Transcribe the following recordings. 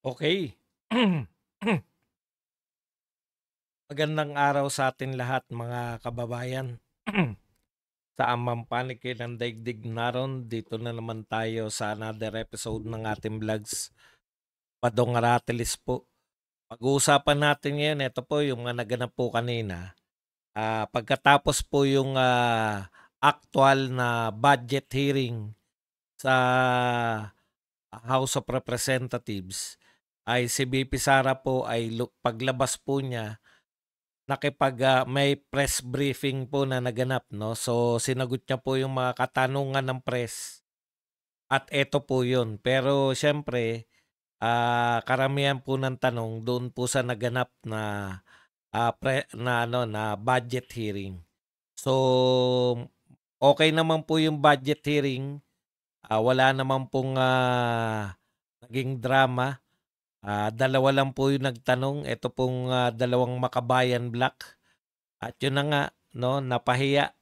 Okay. Magandang araw sa atin lahat mga kababayan. Sa amang panig ng daigdig naron, dito na naman tayo sa another episode ng ating vlogs. Padong Aratilis po. Pag-uusapan natin ngayon, ito po yung mga naganap po kanina. Pagkatapos po yung actual na budget hearing sa House of Representatives, ay si BP Sara po ay paglabas po niya may press briefing po na naganap, no? So sinagot niya po yung mga katanungan ng press at eto po yun. Pero syempre, karamihan po ng tanong doon po sa naganap na na budget hearing. So okay naman po yung budget hearing. Wala naman pong naging drama. Dalawa lang po yung nagtanong. Ito pong dalawang Makabayan Black. At yun na nga, no, napahiya.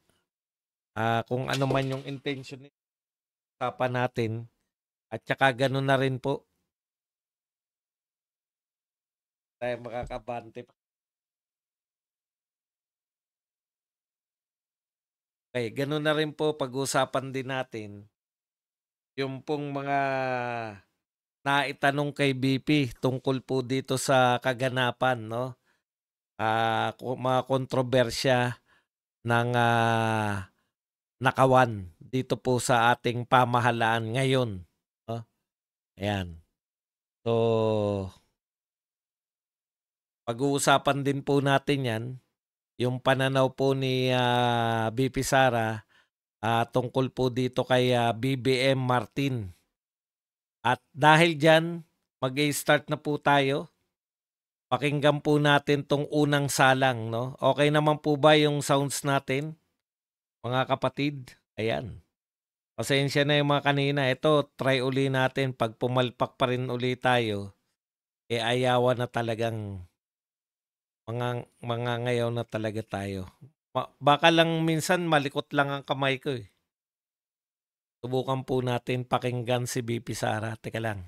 Kung ano man yung intention nito, usapan natin. At saka ganun na rin po. Tayo makakabante. Okay, ganun na rin po pag-usapan din natin yung pong mga naitanong kay BP tungkol po dito sa kaganapan, no? Mga kontrobersya ng nakawan dito po sa ating pamahalaan ngayon, no? Ayan. So, pag-uusapan din po natin 'yan, yung pananaw po ni BP Sara tungkol po dito kay BBM Martin. At dahil diyan, mag-i-start na po tayo. Pakinggan po natin tong unang salang, no? Okay naman po ba yung sounds natin, mga kapatid? Ayan. Pasensya na yung mga kanina. Ito, try uli natin. Pag pumalpak pa rin uli tayo, ayawan na talagang mga ngayaw na talaga tayo. Baka lang minsan malikot lang ang kamay ko eh. Subukan po natin pakinggan si BP Sara. Teka lang.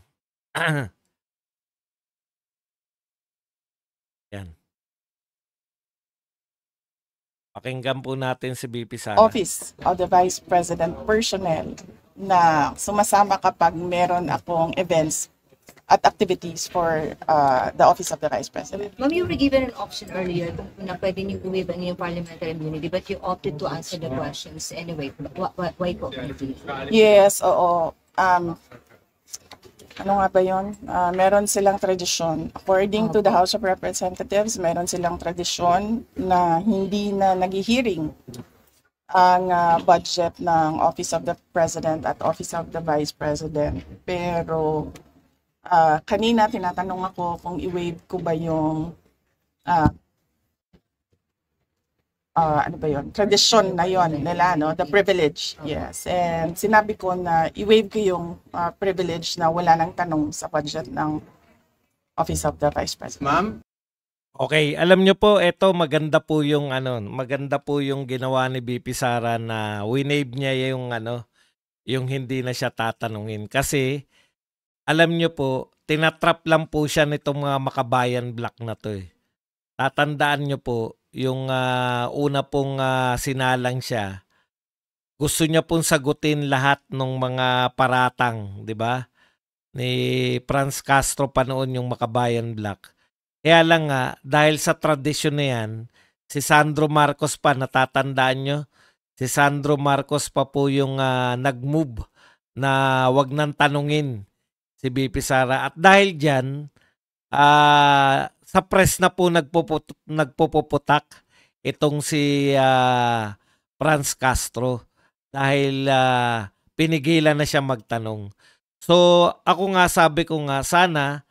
Yan. Pakinggan po natin si BP Sara. Office of the Vice President personnel na sumasama kapag meron akong events at activities for the Office of the Vice President. Ma'am, you were given an option earlier na pwede niyo waive ang iyong parliamentary immunity but you opted to answer the questions anyway. Why po? Yes, oo. Ano nga ba yun? Meron silang tradisyon. According to the House of Representatives, meron silang tradisyon na hindi na nag-hearing ang budget ng Office of the President at Office of the Vice President. Pero kanina tinatanong ako kung i-waive ko ba yung ano ba yun? Tradisyon na yun nila, no? The privilege. Yes. And sinabi ko na i-waive ko yung privilege na wala nang tanong sa budget ng Office of the Vice President. Ma'am? Okay, alam nyo po, ito maganda po yung ginawa ni BP Sara na winave niya yung hindi na siya tatanungin. Kasi alam nyo po, tinatrap lang po siya nitong mga Makabayan Black na to eh. Tatandaan nyo po, yung una pong sinalang siya, gusto niya pong sagutin lahat ng mga paratang, di ba? Ni Franz Castro pa noon yung Makabayan Black. Kaya lang nga, dahil sa tradisyon na yan, si Sandro Marcos pa, natatandaan nyo? Si Sandro Marcos pa po yung nag-move na wag nang tanungin si BP Sara. At dahil dyan, sa press na po nagpupuputak itong si Franz Castro dahil pinigilan na siya magtanong. So ako nga sabi ko nga sana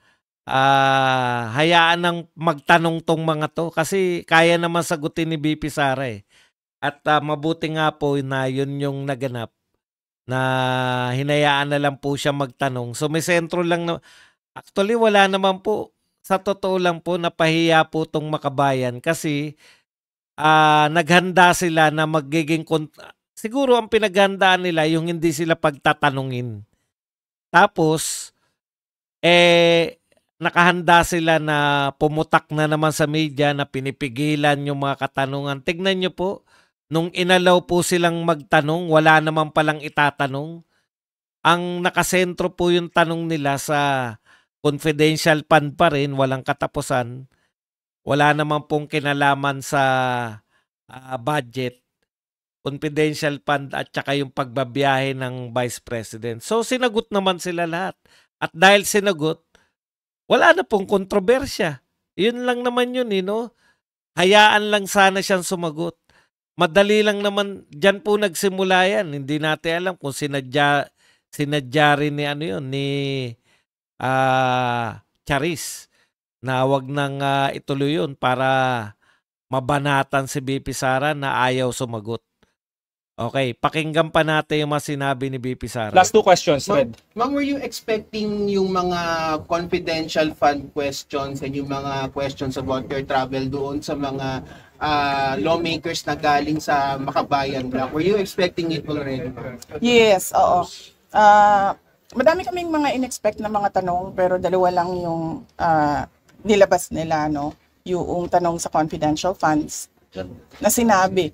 hayaan nang magtanong tong mga to kasi kaya naman sagutin ni BP Sara eh. At mabuti nga po na yun yung naganap na hinayaan na lang po siya magtanong. So may sentro lang na actually wala naman po. Sa totoo lang po, napahiya po tong Makabayan kasi naghanda sila na magiging siguro ang pinaghandaan nila yung hindi sila pagtatanungin. Tapos, nakahanda sila na pumutak na naman sa media na pinipigilan yung mga katanungan. Tignan nyo po, nung inalaw po silang magtanong, wala naman palang itatanong. Ang nakasentro po yung tanong nila sa confidential fund pa rin, walang katapusan. Wala naman pong kinalaman sa budget, confidential fund at saka yung pagbabiyahe ng Vice President. So sinagot naman sila lahat. At dahil sinagot, wala na pong kontrobersya. Yun lang naman yun, no? Hayaan lang sana siyang sumagot. Madali lang naman, dyan po nagsimula yan. Hindi natin alam kung sinadya rin ni ano yun, ni Charis na wag nang ituloy yun para mabanatan si BP Sara na ayaw sumagot. Okay, pakinggan pa natin yung mga sinabi ni BP Sara. Last 2 questions, Fred. Ma'am, were you expecting yung mga confidential fund questions and yung mga questions about your travel doon sa mga lawmakers na galing sa Makabayan Block? Were you expecting it already, ma'am? Yes, oo. Madami kaming mga in-expect na mga tanong pero dalawa lang yung nilabas nila, no? Yung tanong sa confidential funds na sinabi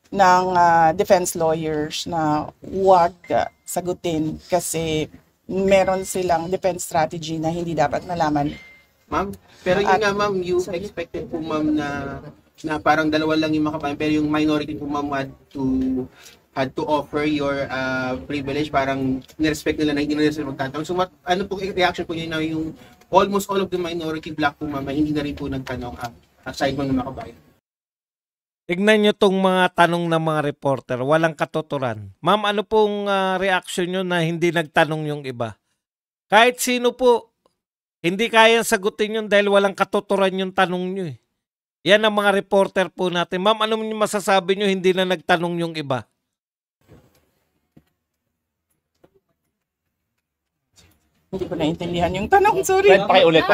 ng defense lawyers na huwag sagutin kasi meron silang defense strategy na hindi dapat malaman. Ma'am, pero yun nga ma'am, you expected po ma'am na parang dalawa lang yung Makabayan pero yung minority po ma'am had to offer your privilege, parang nirespect nila na hindi na sila magtatanong. So ano po reaction po niyo na yung almost all of the minority block po ma'am hindi na rin po nagtanong aside mo ng Makabayan? Tignan nyo tong mga tanong ng mga reporter, walang katuturan. Ma'am, ano pong reaction nyo na hindi nagtanong yung iba? Kahit sino po, hindi kayang sagutin yun dahil walang katuturan yung tanong nyo eh. Yan ang mga reporter po natin. Ma'am, ano masasabi nyo hindi na nagtanong yung iba? Hindi ko naintindihan yung tanong, sorry. Fred, pakiulit.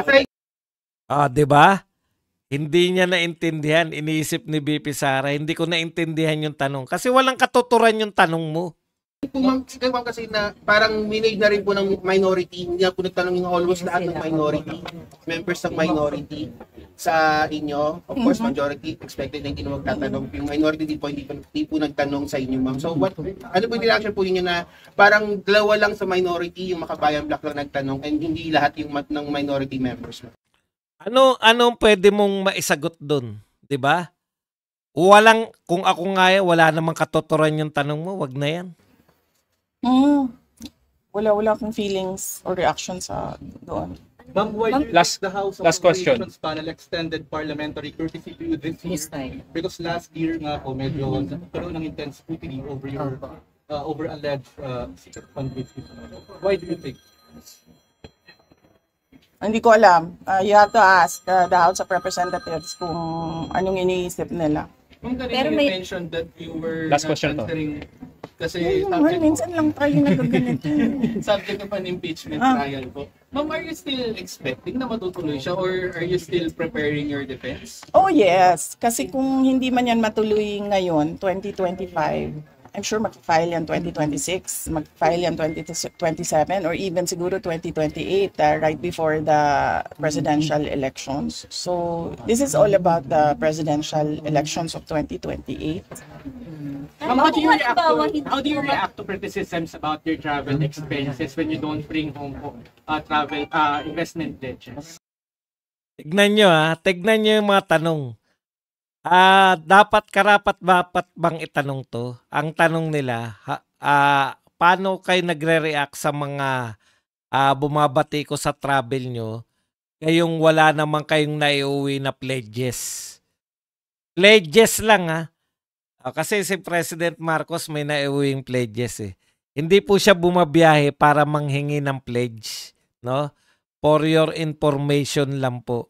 Diba? Hindi niya naintindihan, iniisip ni BP Sara, hindi ko naintindihan yung tanong. Kasi walang katuturan yung tanong mo. Po ma'am, kasi na parang minade na rin po ng minority, hindi na po nagtanong yung almost lahat ng minority, members ng minority sa inyo. Of course, majority expected na hindi na magtatanong. Yung minority hindi po nagtanong sa inyo, ma'am. So, ano po yung reaction po ninyo na parang dalawa lang sa minority, yung Makabayan Block lang nagtanong and hindi lahat yung ng minority members, ma'am? Anong pwede mong maisagot doon? 'Di ba? Kung ako nga wala namang katuturan yung tanong mo, wag na yan. Wala akong feelings or reaction sa doon. Ma'am, why do you Last- think the House of last question. Appropriations Panel extended parliamentary courtesy to you this year? Because last year nga po, medyo nagkaroon ng intense scrutiny over your over alleged fundraising. Why do you think? Hindi ko alam. You have to ask the House of Representatives kung anong iniisip nila. Ma'am, Pero kanina may- you mentioned that you were Last question to. considering kasi Minsan lang tayo nagaganito. subject of an impeachment trial po. Ma'am, are you still expecting na matutuloy siya or are you still preparing your defense? Oh yes, kasi kung hindi man yan matuloy ngayon, 2025, I'm sure mag-file yan 2026, mag-file yan 2027, or even siguro 2028, right before the presidential elections. So this is all about the presidential elections of 2028. Ma'am, how do you Kung react halimbawa, to, hindi how do you po react to criticisms about your travel expenses when you don't bring home travel investment pledges? Tignan nyo yung mga tanong. Karapat-dapat bang itanong to? Ang tanong nila, paano kayo nagre-react sa mga bumabati ko sa travel nyo kayong wala naman kayong naiuwi na pledges? Pledges lang kasi si President Marcos may naiuwing pledges eh. Hindi po siya bumabiyahe para manghingi ng pledge, no? For your information lang po.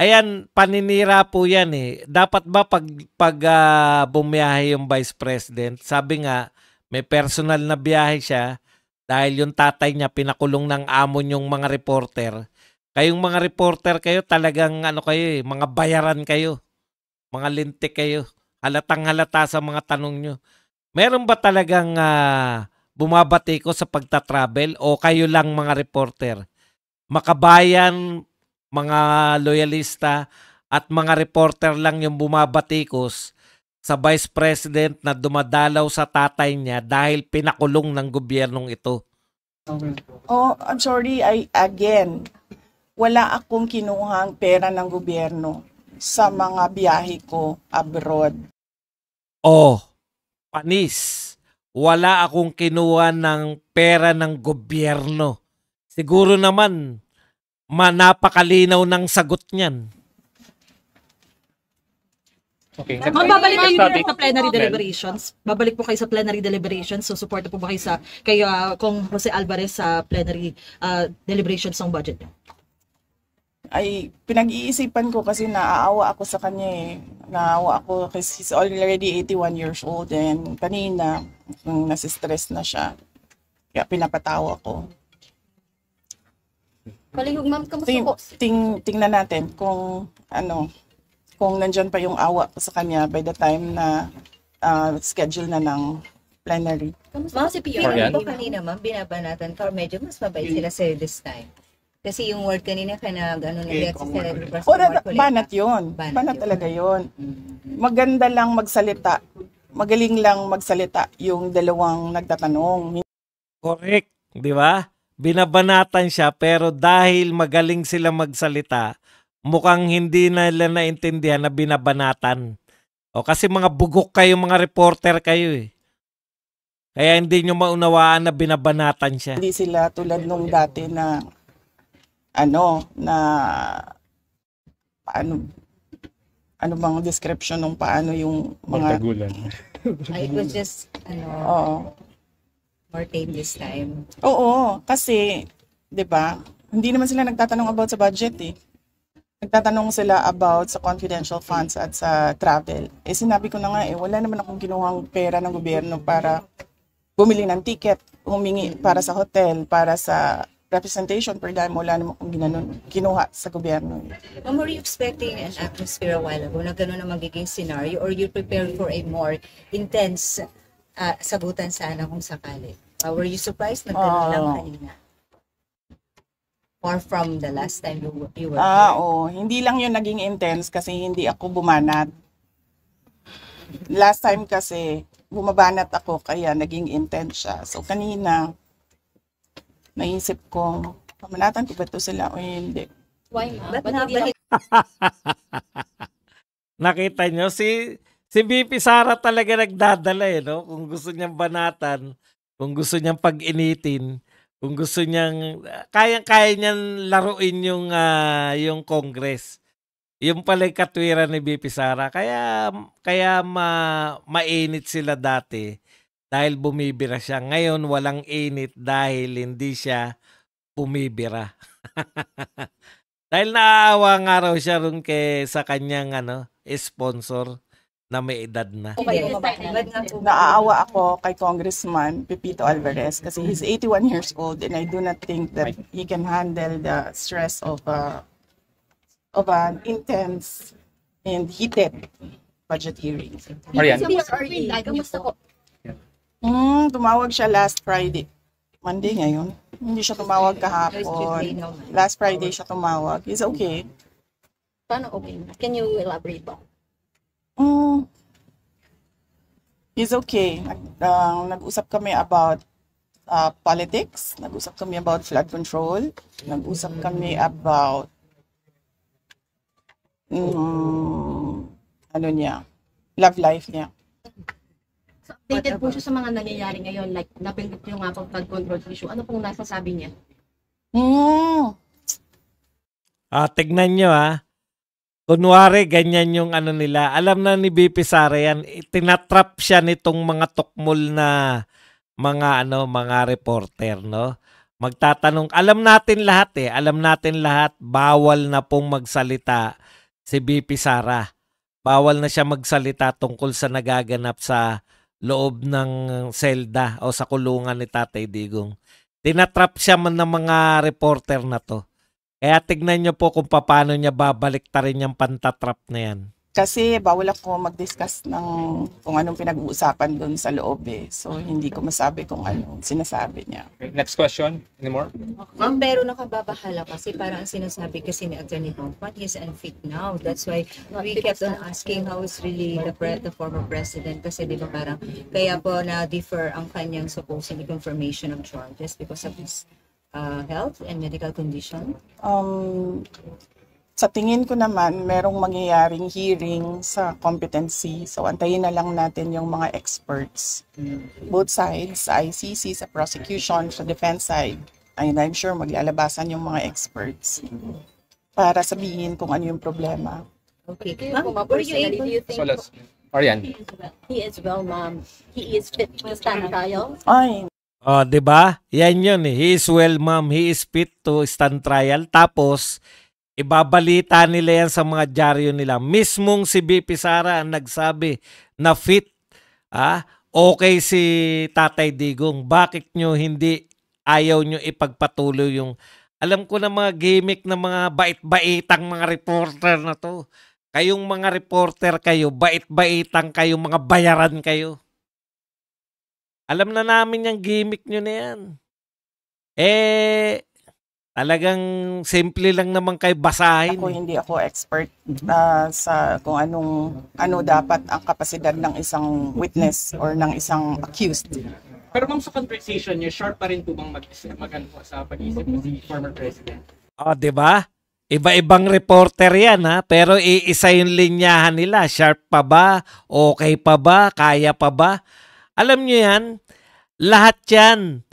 Ayan, paninira po yan eh. Dapat ba pag bumiyahe yung Vice President, sabi nga, may personal na biyahe siya dahil yung tatay niya pinakulong ng amo yung mga reporter. Kayong mga reporter kayo, talagang mga bayaran kayo. Mga lintik kayo. Halatang halata sa mga tanong nyo. Meron ba talagang bumabati ko sa pagta-travel o kayo lang mga reporter? makabayan, mga loyalista at mga reporter lang yung bumabatikos sa Vice President na dumadalaw sa tatay niya dahil pinakulong ng gobyernong ito. Oh, I'm sorry, again, wala akong kinuhang pera ng gobyerno sa mga biyahe ko abroad. Oh, panis. Wala akong kinuha ng pera ng gobyerno. Siguro naman, napakalinaw ng sagot niyan. Okay. Ma'am, babalik kayo Sabi- sa plenary Mel. deliberations. Babalik po kayo sa plenary deliberations. So, support po ba kayo sa kay Kong Jose Alvarez sa plenary deliberations ng budget niyo? Ay, pinag-iisipan ko kasi naaawa ako sa kanya eh. Naawa ako kasi he's already 81 years old and kanina nasistress na siya. Kaya pinapatawa ko. Palihog, ma'am, kamusta po? Tingnan natin kung kung nandyan pa yung awa ko sa kanya by the time na schedule na ng plenary. Kamusta po si PR? Marian? Ano po kanina, ma'am, binabanatan ka or medyo mas mabait sila sa'yo this time? Kasi yung word kanina ka nag-react sa Senate President Marcoleta. Banat yun. Banat talaga yun. Maganda lang magsalita. Magaling lang magsalita yung dalawang nagtatanong. Correct, di ba? Binabanatan siya pero dahil magaling sila magsalita, mukhang hindi na nila naintindihan na binabanatan. O kasi mga bugok kayo, mga reporter kayo eh. Kaya hindi nyo maunawaan na binabanatan siya. Hindi sila tulad nung dati na ano bang description ng paano yung mga Tagulan. It was just, oo. more tame this time. Oo, kasi 'di ba? Hindi naman sila nagtatanong about sa budget eh. Nagtatanong sila about sa confidential funds at sa travel. Eh sinabi ko na nga wala naman akong kinuhang pera ng gobyerno para bumili ng ticket, humingi para sa hotel, para sa representation per dime, wala naman akong kinuha sa gobyerno. Ma'am, were you expecting an atmosphere a while ago na gano'n na magiging scenario or you prepared for a more intense sagutan sana kung sakali? Were you surprised na gano'n lang kanina? Or from the last time you were here? Hindi lang yun naging intense kasi hindi ako bumanat. Last time kasi, bumabanat ako kaya naging intense siya. So kanina, naisip ko, pamanatan ko ba ito sila o hindi? Why, ma'am? Ba't nabalik? Nakita nyo, si VP Sara talaga nagdadala eh, no? Kung gusto niyang banatan, kung gusto niyang pag-initin, kung gusto niyang, kayang-kaya niyang laruin yung Congress. Yung pala yung katwiran ni VP Sara. Kaya mainit sila dati dahil bumibira siya. Ngayon walang init dahil hindi siya bumibira. Dahil naaawa nga raw siya rin sa kanyang sponsor na may edad na. Naaawa ako kay Congressman Pepito Alvarez kasi he's 81 years old and I do not think that he can handle the stress of an intense and heated budget hearing. Marian? Kamusta po? Tumawag siya last Friday. Monday ngayon. Hindi siya tumawag kahapon. Last Friday siya tumawag. He's okay. Paano okay? Can you elaborate ba? He's okay. Nag-usap kami about politics. Nag-usap kami about flood control. Nag-usap kami about love life niya. So, updated po siya sa mga nangyayari ngayon, like napindot yung nga pong flood control issue. Ano pong nasasabi niya? Tignan nyo Kunwari, ganyan yung nila. Alam na ni BP Sara yan, tinatrap siya nitong mga tukmol na mga reporter, no? Magtatanong, alam natin lahat, bawal na pong magsalita si BP Sara. Bawal na siya magsalita tungkol sa nagaganap sa loob ng selda o sa kulungan ni Tatay Digong. Tinatrap siya man ng mga reporter na to. Kaya tignan nyo po kung paano niya babaliktarin yung pantatrap na yan. Kasi bawal ako mag-discuss ng kung anong pinag-uusapan doon sa loob eh. So hindi ko masabi kung anong sinasabi niya. Okay, next question. Any more? Ma'am, pero nakababahala kasi parang ang sinasabi kasi ni Attorney Bonfant, he's unfit now. That's why we kept on asking how is really the former president kasi di ba parang kaya po na-defer ang kanyang supposed confirmation of charges because of his health and medical condition. Sa tingin ko naman, merong mangyayaring hearing sa competency. So, antayin na lang natin yung mga experts. Both sides, sa ICC, sa prosecution, sa defense side. And I'm sure maglalabasan yung mga experts para sabihin kung ano yung problema. Okay. Ma'am, were you able So let's, Marian. He is well, ma'am. He is fit to stand trial. Ay, Oh, 'di ba? Yan 'yun eh. He is well, ma'am. He is fit to stand trial. Tapos ibabalita nila yan sa mga dyaryo nila. Mismong si BP Sara ang nagsabi na fit. Okay si Tatay Digong. Bakit nyo hindi ayaw nyo ipagpatuloy yung... Alam ko na mga gimmick na mga bait-baitang mga reporter na to. Kayong mga reporter kayo, bait-baitang kayo, mga bayaran kayo. Alam na namin yung gimmick nyo na yan. Talagang simple lang naman kayo basahin. hindi ako expert sa kung ano dapat ang kapasidad ng isang witness or ng isang accused. Pero ma'am, sa conversation niyo, sharp pa rin po bang mag-ano po sa pag-isip mo si former president? Di ba? Iba-ibang reporter yan pero iisa yung linyahan nila. Sharp pa ba? Okay pa ba? Kaya pa ba? Alam nyo yan, lahat yan.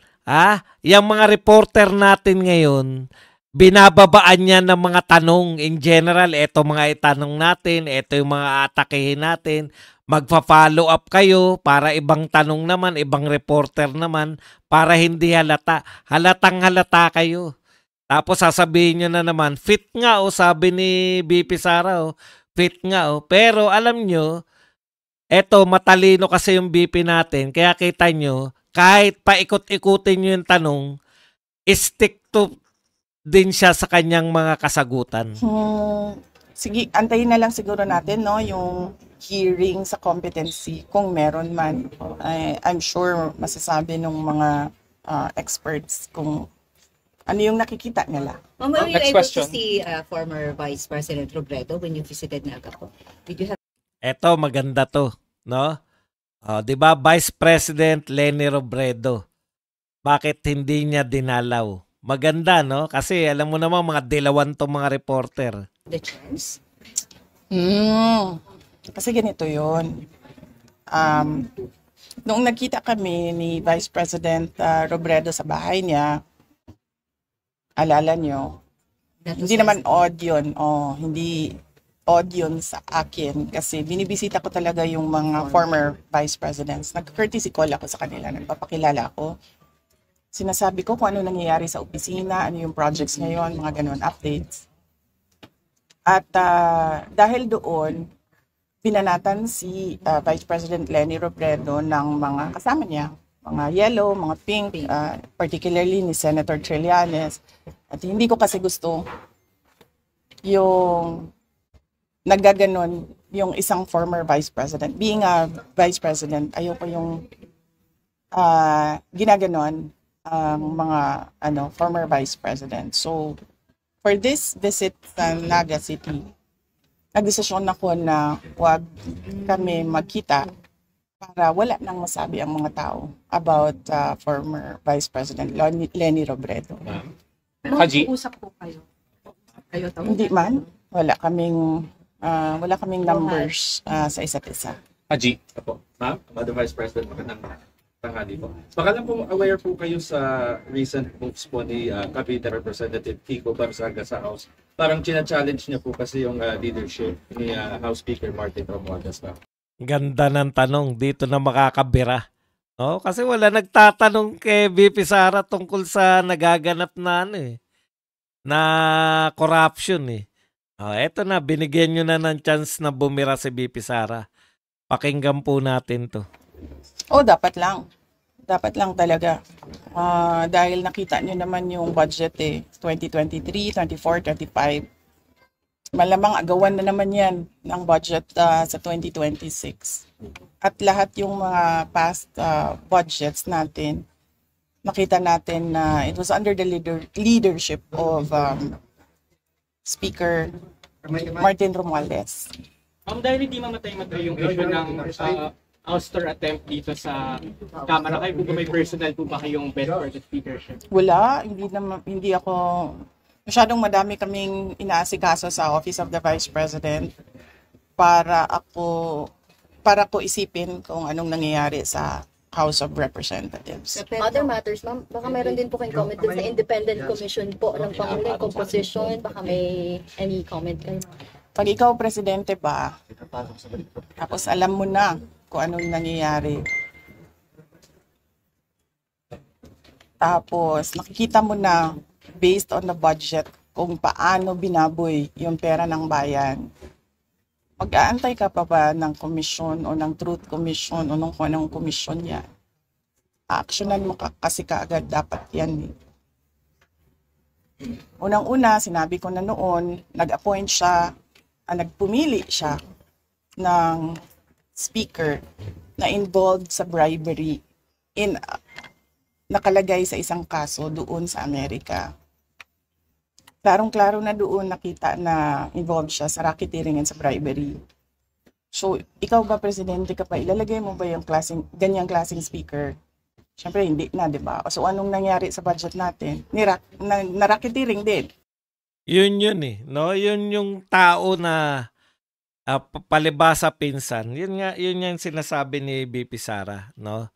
Yung mga reporter natin ngayon, binababaan niya ng mga tanong. In general, ito mga itanong natin, ito yung mga atakehin natin. Magpa-follow up kayo para ibang tanong naman, ibang reporter naman, para hindi halata. Halatang halata kayo. Tapos sasabihin nyo na naman, fit nga sabi ni BP Sara fit nga Pero alam nyo, eto matalino kasi yung BP natin, kaya kita nyo, kahit paikot-ikutin nyo yung tanong, stick to din siya sa kanyang mga kasagutan. Sige, antayin na lang siguro natin yung hearing sa competency kung meron man. I'm sure masasabi ng mga experts kung ano yung nakikita nila. Ma'am, were you Next able question. to see former Vice President Robredo when you visited Naga po? Did you have... Eto, maganda to, no? 'Di ba, Vice President Leni Robredo? Bakit hindi niya dinalaw? Maganda, no? Kasi alam mo naman mga dilawan tong mga reporter. the chance? Kasi ganito yun. Noong nagkita kami ni Vice President Robredo sa bahay niya, alala nyo, hindi naman odd yun. Hindi odd yun sa akin kasi binibisita ko talaga yung mga former vice presidents. Nag-courtesy call ako sa kanila, nagpapakilala ako. Sinasabi ko kung ano nangyayari sa opisina, ano yung projects ngayon, mga ganun, updates. At dahil doon, pinanatan si Vice President Leni Robredo ng mga kasama niya, mga yellow, mga pink, particularly ni Senator Trillanes. At hindi ko kasi gusto yung naggaganon yung isang former vice president. Being a vice president, ayoko yung ginaganon ang mga former vice president. So, for this visit sa Naga City, nagdesisyon ako na huwag kami magkita para wala nang masabi ang mga tao about former Vice President Leni Robredo. Haji. Usap po kayo. Hindi man, wala kaming numbers sa isa't isa. Haji. Apo. Ma'am, Madam Vice President, magandang tanghali po. Baka lang po aware po kayo sa recent moves po ni Cavite Representative Kiko Barzaga sa House. Parang china-challenge niya po kasi yung leadership ni House Speaker Martin Romualdez na. Ganda ng tanong, dito na makakabira. No? Kasi wala nagtatanong kay BP Sara tungkol sa nagaganap na na corruption eto na, binigyan nyo na ng chance na bumira si BP Sara. Pakinggan po natin to. Dapat lang. Dapat lang talaga. Dahil nakita nyo naman yung budget 2023, 24, 25. malamang agawan na naman yan ng budget sa 2026. At lahat yung mga past budgets natin, nakita natin na it was under the leadership of Speaker Martin Romualdez. Dahil hindi mamatay-matay yung issue ng ouster attempt dito sa Kamara, kayo po ba may personal po ba kayong bet for the speakership? Wala, hindi ako, masyadong madami kaming inaasikaso sa Office of the Vice President para ko isipin kung anong nangyayari sa House of Representatives. Other matters, ma'am, baka mayroon din po kayong comment din sa independent commission po ng Pangulo, yung composition, baka may any comment kayo? Pag ikaw presidente ba, tapos alam mo na kung anong nangyayari. Tapos nakikita mo na based on the budget kung paano binaboy yung pera ng bayan. Mag-aantay ka pa ba ng komisyon o ng Truth Commission o kung anong komisyon yan? Actionan mo kasi kaagad dapat yan. Unang-una, sinabi ko na noon, nagpumili siya ng speaker na involved sa bribery nakalagay sa isang kaso doon sa Amerika. Klarong-klaro na doon nakita na involved siya sa racketeering and sa bribery. So, ikaw ba presidente ka pa, ilalagay mo ba yung ganyang klaseng speaker? Siyempre, hindi na, di ba? So, anong nangyari sa budget natin? Na-racketeering din. Yun no? Yun yung tao na palibasa pinsan. Yun yung sinasabi ni BP Sara, no?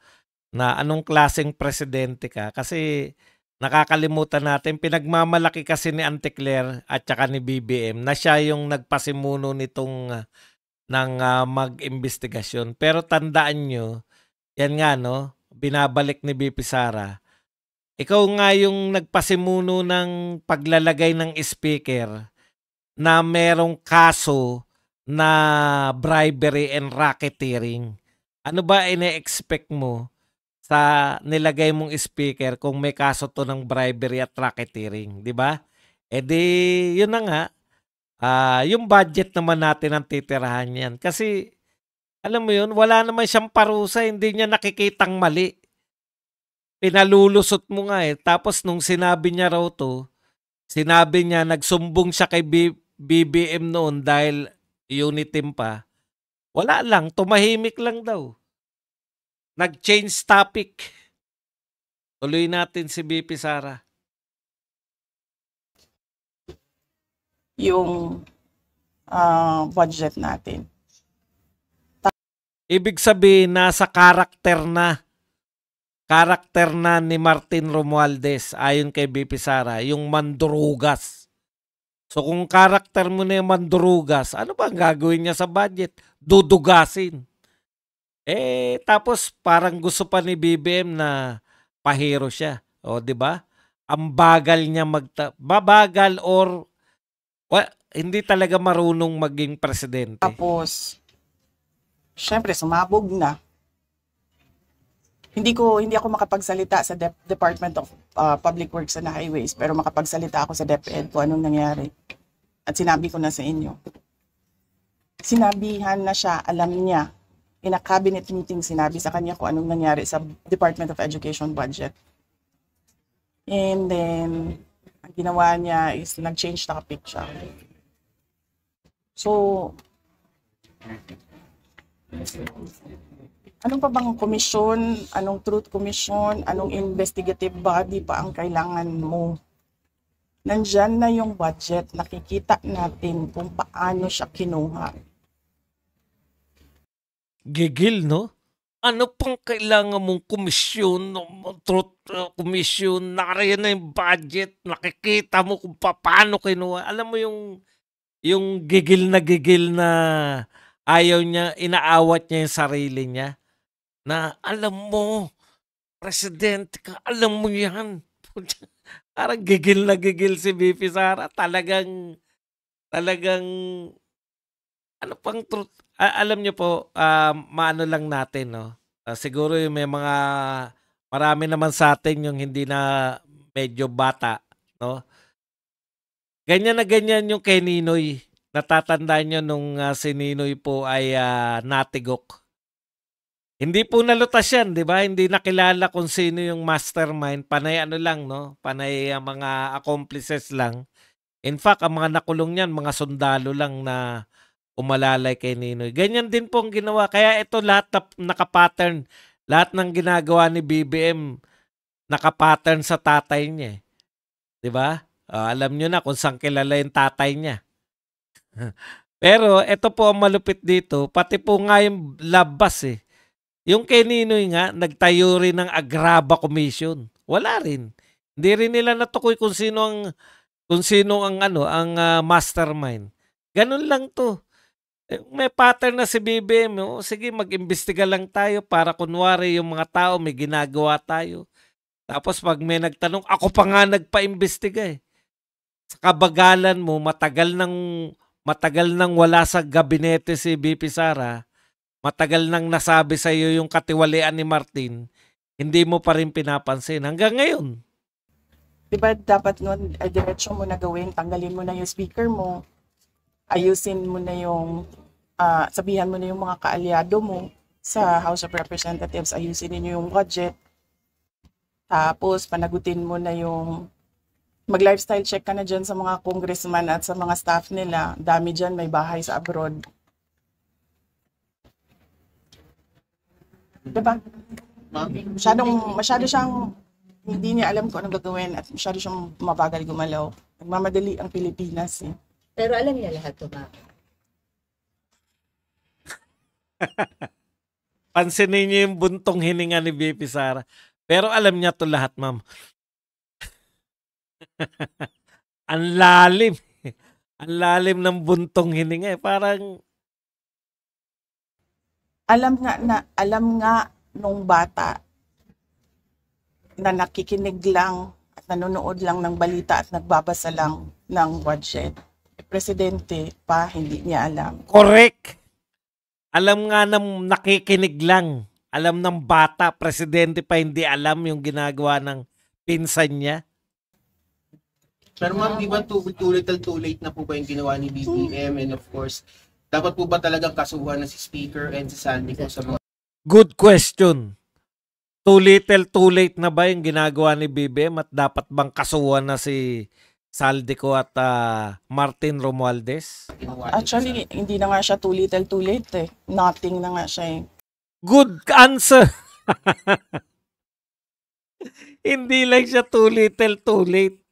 Na anong klaseng presidente ka? Kasi nakakalimutan natin, pinagmamalaki kasi ni Auntie Claire at saka ni BBM na siya yung nagpasimuno nitong mag-investigasyon. Pero tandaan nyo, yan nga, no? Binabalik ni BP Sara. Ikaw nga yung nagpasimuno ng paglalagay ng speaker na merong kaso na bribery and racketeering. Ano ba ine-expect mo sa nilagay mong speaker kung may kaso to ng bribery at racketeering, di ba? E di, yun na nga, yung budget naman natin ang titirahan yan. Kasi, alam mo yun, wala naman siyang parusa, hindi niya nakikitang mali. Pinalulusot mo nga eh. Tapos nung sinabi niya raw to, sinabi niya, nagsumbong siya kay BBM noon dahil unitim pa. Wala lang, tumahimik lang daw. Nag-change topic. Tuloy natin si BP Sara. Yung budget natin. Ibig sabihin, nasa karakter na ni Martin Romualdez ayon kay BP Sara, yung mandurugas. So kung karakter mo na yung mandurugas, ano ba ang gagawin niya sa budget? Dudugasin. Tapos parang gusto pa ni BBM na pahero siya. O, di ba? Ang bagal niya babagal or hindi talaga marunong maging presidente. Tapos, syempre, sumabog na. Hindi ako makapagsalita sa Department of Public Works and Highways, pero makapagsalita ako sa DepEd kung anong nangyari. At sinabi ko na sa inyo. Sinabihan na siya, alam niya. In a cabinet meeting, sinabi sa kanya kung anong nangyari sa Department of Education budget. And then, ang ginawa niya is nag-change topic siya. So, anong pa bang komisyon, anong truth commission, anong investigative body pa ang kailangan mo? Nandyan na yung budget, nakikita natin kung paano siya kinuha. Gigil, no? Ano pang kailangan mong komisyon, truth commission, nakariyan na yung budget, nakikita mo kung paano kinuha. Alam mo yung gigil na ayaw niya, inaawat niya yung sarili niya. Na alam mo, presidente ka, alam mo yan. Parang gigil na gigil si BP Sara. Talagang, ano pang truth? Alam niyo po, maano lang natin, no? Siguro yung may marami naman sa atin yung hindi na medyo bata, no? Ganyan na ganyan yung kay Ninoy. natatandaan nyo nung si Ninoy po ay natigok. Hindi po nalutas yan, di ba? Hindi nakilala kung sino yung mastermind. Panay ano lang, no? Panay mga accomplices lang. In fact, ang mga nakulong niyan, mga sundalo lang na umalalay kay Ninoy. Ganyan din po ang ginawa. Kaya ito lahat nakapattern. Lahat ng ginagawa ni BBM nakapattern sa tatay niya. Di ba? Alam nyo na kung saan kilala yung tatay niya. Pero ito po ang malupit dito. Pati po nga yung labas eh. Yung kay Ninoy nga, nagtayo rin ng Agraba Commission. Wala rin. Hindi rin nila natukoy kung sino ang mastermind. Ganun lang to. May pattern na si BBM. Oh, sige, mag-imbestiga lang tayo para kunwari yung mga tao may ginagawa tayo. Tapos pag may nagtanong, ako pa nga nagpa-imbestiga eh. Sa kabagalan mo, matagal nang wala sa gabinete si BP Sara. Matagal nang nasabi sa iyo yung katiwalian ni Martin, hindi mo pa rin pinapansin hanggang ngayon. Diba dapat nun, diretso mo na gawin, tanggalin mo na yung speaker mo, ayusin mo na yung, sabihan mo na yung mga kaalyado mo sa House of Representatives, ayusin niyo yung budget, tapos panagutin mo na yung, mag-lifestyle check ka na dyan sa mga congressman at sa mga staff nila, dami dyan may bahay sa abroad. Diba? Masyado siyang hindi niya alam kung anong gagawin at masyado siyang mabagal gumalaw. Nagmamadali ang Pilipinas eh. Pero alam niya lahat to, ma'am. Pansinin niyo yung buntong hininga ni BP Sara. Pero alam niya to lahat, ma'am. Ang lalim. Ang lalim ng buntong hininga. Parang alam nga nung bata na nakikinig lang at nanonood lang ng balita at nagbabasa lang ng budget. Presidente pa, hindi niya alam. correct. Alam nga ng nakikinig lang. Alam ng bata, presidente pa hindi alam yung ginagawa ng pinsan niya. Pero ma'am, di ba too late na po ba yung ginawa ni BBM? And of course, dapat po ba talagang kasuhan na si Speaker and si Sandy po sa mga... Good question. Too little, too late na ba yung ginagawa ni BBM at dapat bang kasuhan na si Saldico at Martin Romualdez? Actually, hindi na nga siya too little, too late eh. Nothing na nga siya eh. Good answer. Hindi lang siya too little, too late.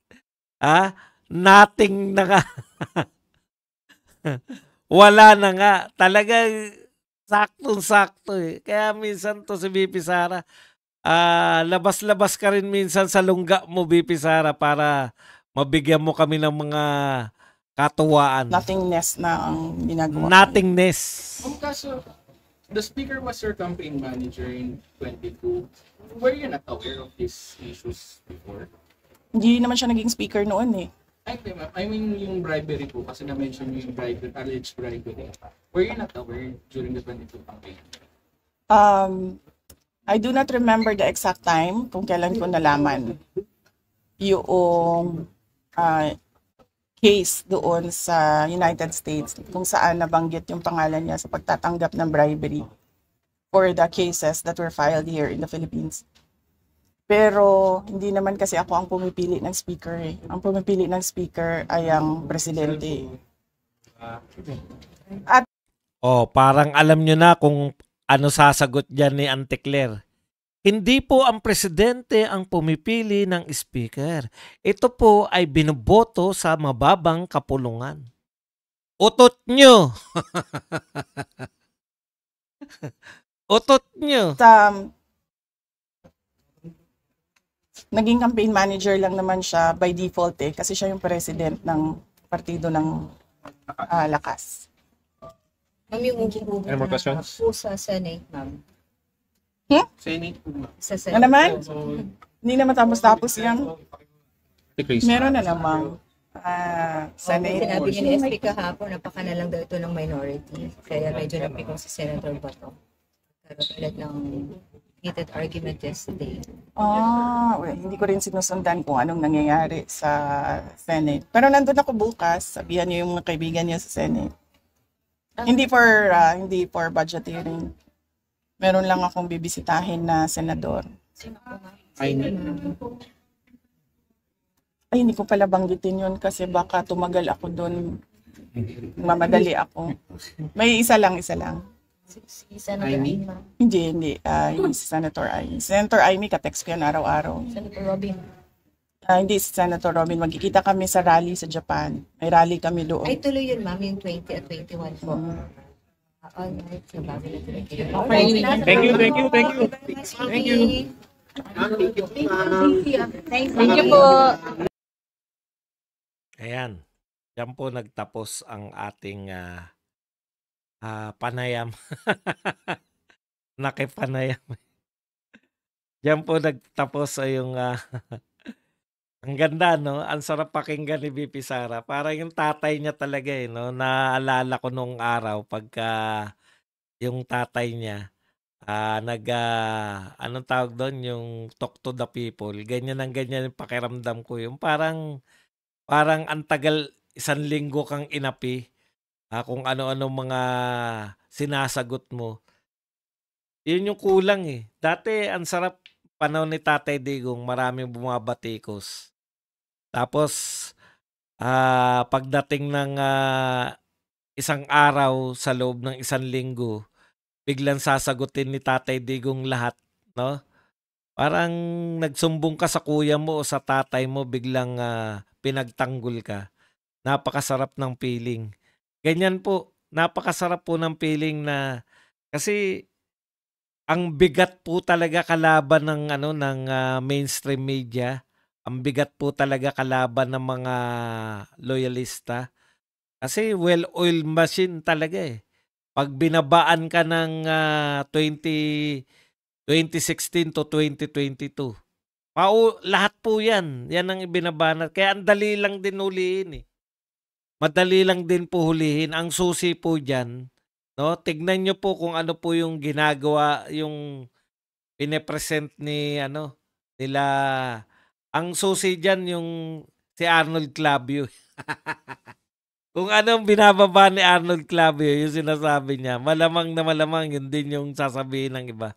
Nothing na nga. Wala na nga. Talagang saktong-sakto eh. Kaya minsan to si BP Sara, labas-labas ka rin minsan sa lungga mo, BP Sara, para mabigyan mo kami ng mga katuwaan. Nothingness na ang ginagawa. Nothingness. Kaso, the Speaker was your campaign manager in 22. Were you not aware of these issues before? Hindi naman siya naging speaker noon eh. I mean yung bribery po, kasi na-mention yung bribery, alleged bribery. Were you not aware during the 22 campaign? I do not remember the exact time kung kailan ko nalaman yung case doon sa United States kung saan nabanggit yung pangalan niya sa pagtatanggap ng bribery for the cases that were filed here in the Philippines. Pero hindi naman kasi ako ang pumipili ng speaker eh. Ang pumipili ng speaker ay ang presidente. At parang alam nyo na kung ano sasagot dyan ni Auntie Claire. Hindi po ang presidente ang pumipili ng speaker. Ito po ay binoboto sa mababang kapulungan. Utot nyo! Utot nyo! Naging campaign manager lang naman siya by default eh, kasi siya yung president ng partido ng Lakas. Ma'am, yung umupo Any more questions? po sa Senate, ma'am. Senate po, ma'am. Sa Senate. Ano naman? Hindi naman tapos-tapos yan. Decrease. Meron na namang Senate. Sinabi niya ni SP kahapon, napaka na lang daw ito ng minority. Kaya medyo napikong si Senator Bato. Karoon ulit ng heated argument yesterday. Hindi ko rin sinusundan kung anong nangyayari sa Senate. Pero nandun ako bukas, sabihan niyo yung mga kaibigan niyo sa Senate. Hindi for budget hearing. Meron lang akong bibisitahin na senador. Ay, hindi ko pala banggitin yun kasi baka tumagal ako doon. Mamadali ako. May isa lang. Si Senator Aimee. Hindi. Hindi si Senator Aimee. Senator Aimee, ka-text ko yan araw-araw. Senator Robin. Hindi si Senator Robin. Magkikita kami sa rally sa Japan. May rally kami doon. Ay, tuloy yun, ma'am, yung 20 at 21 po. All right, so bago na tuloy. Thank you. Thank you. Thank you po. Ayan. Diyan po nagtapos ang ating panayam. Nakipanayam. Diyan po nagtapos yung ang ganda, no? Ang sarap pakinggan ni VP Sara. Parang yung tatay niya talaga, no? Naalala ko nung araw pagka yung tatay niya anong tawag doon? Yung talk to the people. Ganyan yung pakiramdam ko. Yung parang ang tagal, 1 linggo kang inapi. Kung ano-ano mga sinasagot mo. Yun yung kulang eh. Dati, ang sarap panahon ni Tatay Digong, maraming bumabatikos. Tapos, pagdating ng isang araw sa loob ng 1 linggo, biglang sasagutin ni Tatay Digong lahat, no? Parang nagsumbong ka sa kuya mo o sa tatay mo, biglang pinagtanggol ka. Napakasarap ng feeling. Ganyan po, napakasarap po ng feeling na kasi ang bigat po talaga kalaban ng mainstream media. Ang bigat po talaga kalaban ng mga loyalista. Kasi well-oiled machine talaga eh. Pag binabaan ka ng 2016 to 2022, lahat po yan. Yan ang ibinabanat. Kaya ang dali lang din hulihin eh. Madali lang din po hulihin. Ang susi po dyan, no? Tignan nyo po kung ano po yung ginagawa, yung pine-present nila. Ang susi dyan yung si Arnold Clavio. Kung anong binababa ni Arnold Clavio, yung sinasabi niya, malamang na malamang yun din yung sasabihin ng iba.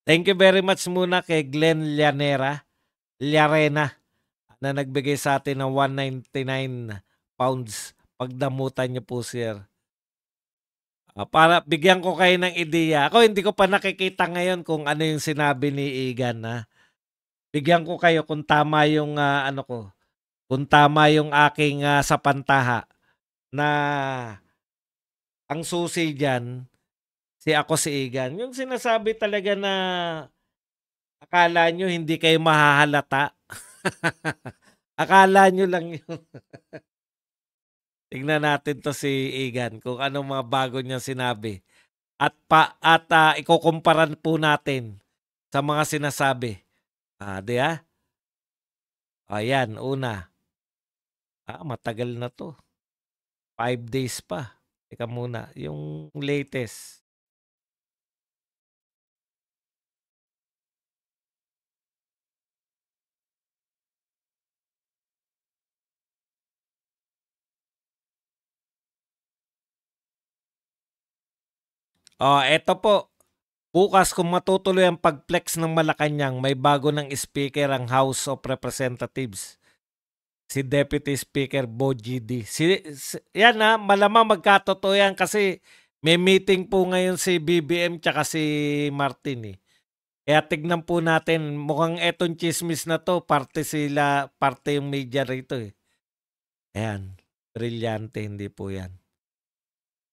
Thank you very much muna kay Glenn Llarena na nagbigay sa atin ng 199 pounds. Pagdamutan niyo po, sir. Para bigyan ko kayo ng ideya. Ako hindi ko pa nakikita ngayon kung ano yung sinabi ni Igan. Bigyan ko kayo kung tama yung kung tama yung aking sapantaha na ang susi dyan, si Igan. Yung sinasabi talaga na akala nyo hindi kayo mahahalata. Akala nyo lang yun. Tignan natin to si Igan kung anong mga bago niyang sinabi. At ikukumparan po natin sa mga sinasabi. Ayan, una. Matagal na to. 5 days pa. Teka muna, yung latest. Eto po. Bukas kung matutuloy ang pag-flex ng Malacanang, may bago ng speaker ang House of Representatives. Si Deputy Speaker Bogie D. Yan malamang magkatotoo yan kasi may meeting po ngayon si BBM tsaka si Martin eh. Kaya tignan po natin, mukhang etong chismis na to, parte yung media rito eh. Ayan, brilyante, hindi po yan.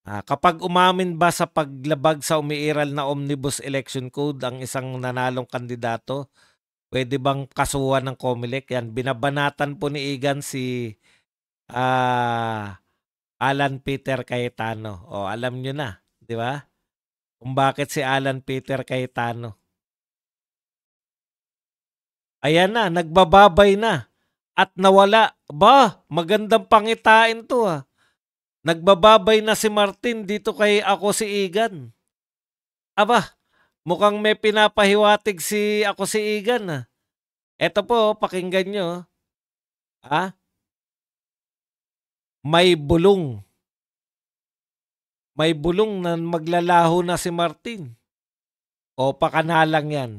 Kapag umamin ba sa paglabag sa umiiral na Omnibus Election Code ang isang nanalong kandidato, pwede bang kasuhan ng COMELEC? Yan, binabanatan po ni Igan si Alan Peter Cayetano. Alam nyo na, di ba? Kung bakit si Alan Peter Cayetano. Ayan na, nagbababay na. At nawala. Magandang pangitain to Nagbababay na si Martin dito kay si Igan. Mukhang may pinapahiwatig ako si Igan, ah. Eto po, pakinggan nyo. Ah, may bulong. May bulong na maglalaho na si Martin. O pakanalang yan.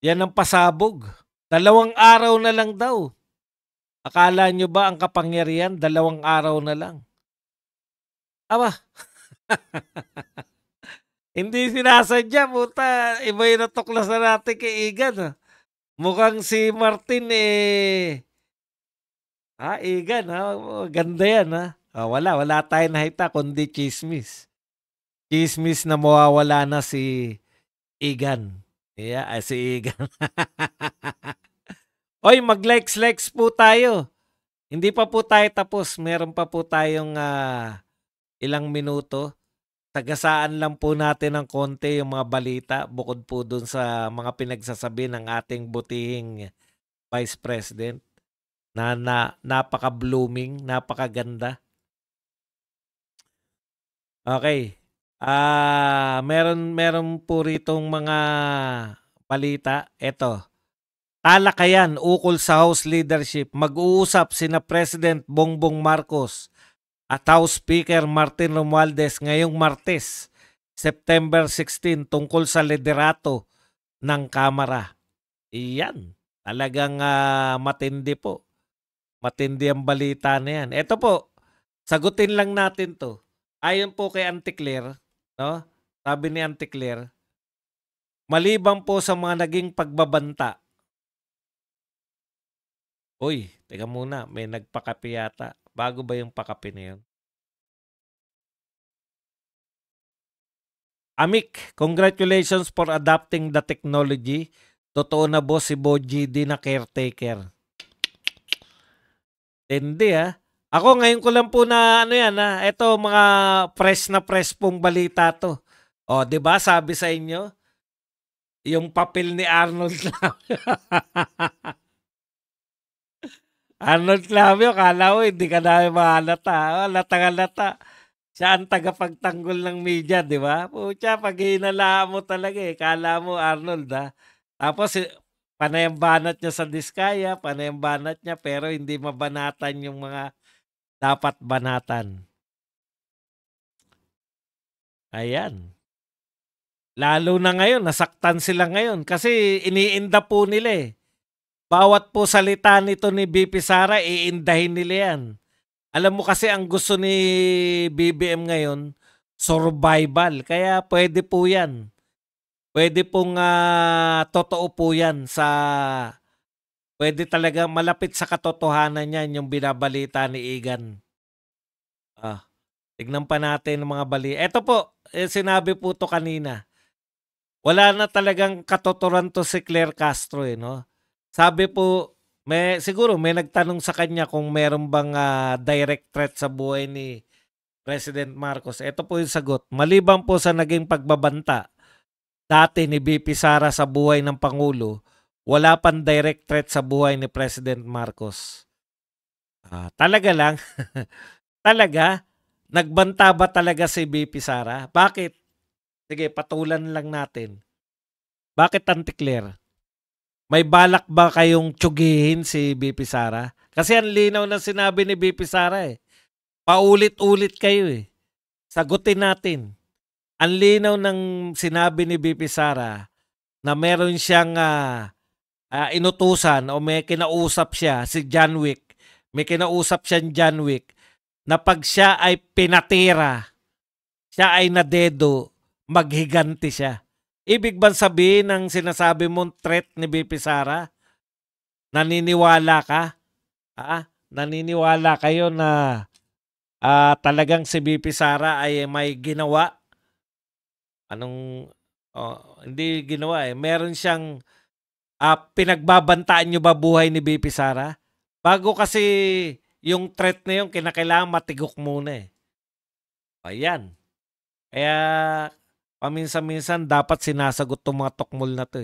Yan ang pasabog. 2 araw na lang daw. Akala nyo ba ang kapangyarihan? 2 araw na lang. Aba. Hindi sinasadya, puta. Iba yung natuklasan natin kay Igan. Ah. Mukhang si Martin Igan, ganda yan, ha. Wala tayong nakita kundi chismis. Chismis na mawawala na si Igan. Yeah, si Igan. Oy, mag-likes po tayo. Hindi pa po tayo tapos. Meron pa po tayong ilang minuto. Tagasaan lang po natin ng konti yung mga balita bukod po dun sa mga pinagsasabi ng ating butihing Vice President na napaka-blooming, napakaganda. Okay. Meron po ritong mga balita. Ito. Talakayan ukol sa House leadership. Mag-uusap sina President Bongbong Marcos at House Speaker Martin Romualdez ngayong Martes, September 16 tungkol sa liderato ng Kamara. Iyan. Talagang matindi po. Matindi ang balita na yan. Ito po, sagutin lang natin to. Ayon po kay Auntie Claire, no? Sabi ni Auntie Claire, maliban po sa mga naging pagbabanta. Uy, teka muna, may nagpakape yata. Bago ba yung pakape na yun? Amik, congratulations for adopting the technology. Totoo na boss si Bo GD na caretaker. Hindi Ako ngayon ko lang po na ito mga fresh na fresh pong balita to. O, 'di ba sabi sa inyo yung papel ni Arnold Clavio. Arnold Clavio, kala ko hindi ka namin mahalata. Halata. Siya ang tagapagtanggol ng media, 'di ba? Pucha, pag hinalaan mo talaga kala mo Arnold Tapos panay ang banat niya sa Diskaya, panay ang banat niya pero hindi mabanatan yung mga dapat banatan. Ayan. Lalo na ngayon, nasaktan sila ngayon kasi iniinda po nila Bawat po salita nito ni BP Sara, iindahin nila yan. Alam mo kasi ang gusto ni BBM ngayon, survival. Kaya pwede po yan. Pwede pong totoo po yan pwede talaga malapit sa katotohanan yan yung binabalita ni Igan. Tignan pa natin ang mga bali. Ito po, sinabi po to kanina. Wala na talagang katotoran to si Claire Castro no? Sabi po, siguro may nagtanong sa kanya kung meron bang direct threat sa buhay ni President Marcos. Ito po yung sagot. Maliban po sa naging pagbabanta dati ni BP Sara sa buhay ng Pangulo, wala pang direct threat sa buhay ni President Marcos. Talaga lang. Talaga? Nagbanta ba talaga si BP Sara? Bakit? Sige, patulan lang natin. Bakit, Auntie Claire? May balak ba kayong tsugihin si BP Sara? Kasi ang linaw na sinabi ni BP Sara Paulit-ulit kayo Sagutin natin. Ang linaw ng sinabi ni BP Sara na meron siyang inutusan o may kinausap siya si John Wick. May kinausap siyang John Wick na pag siya ay pinatira, siya ay nadedo, maghiganti siya. Ibig bang sabihin ng sinasabi mong threat ni BP Sara? Naniniwala ka? Naniniwala kayo na talagang si BP Sara ay may ginawa? Hindi ginawa Meron siyang pinagbabantaan nyo ba buhay ni BP Sara? Bago kasi yung threat na yun, kinakailangan matigok muna Ayan. Kaya paminsan-minsan dapat sinasagot tong mga tokmol na to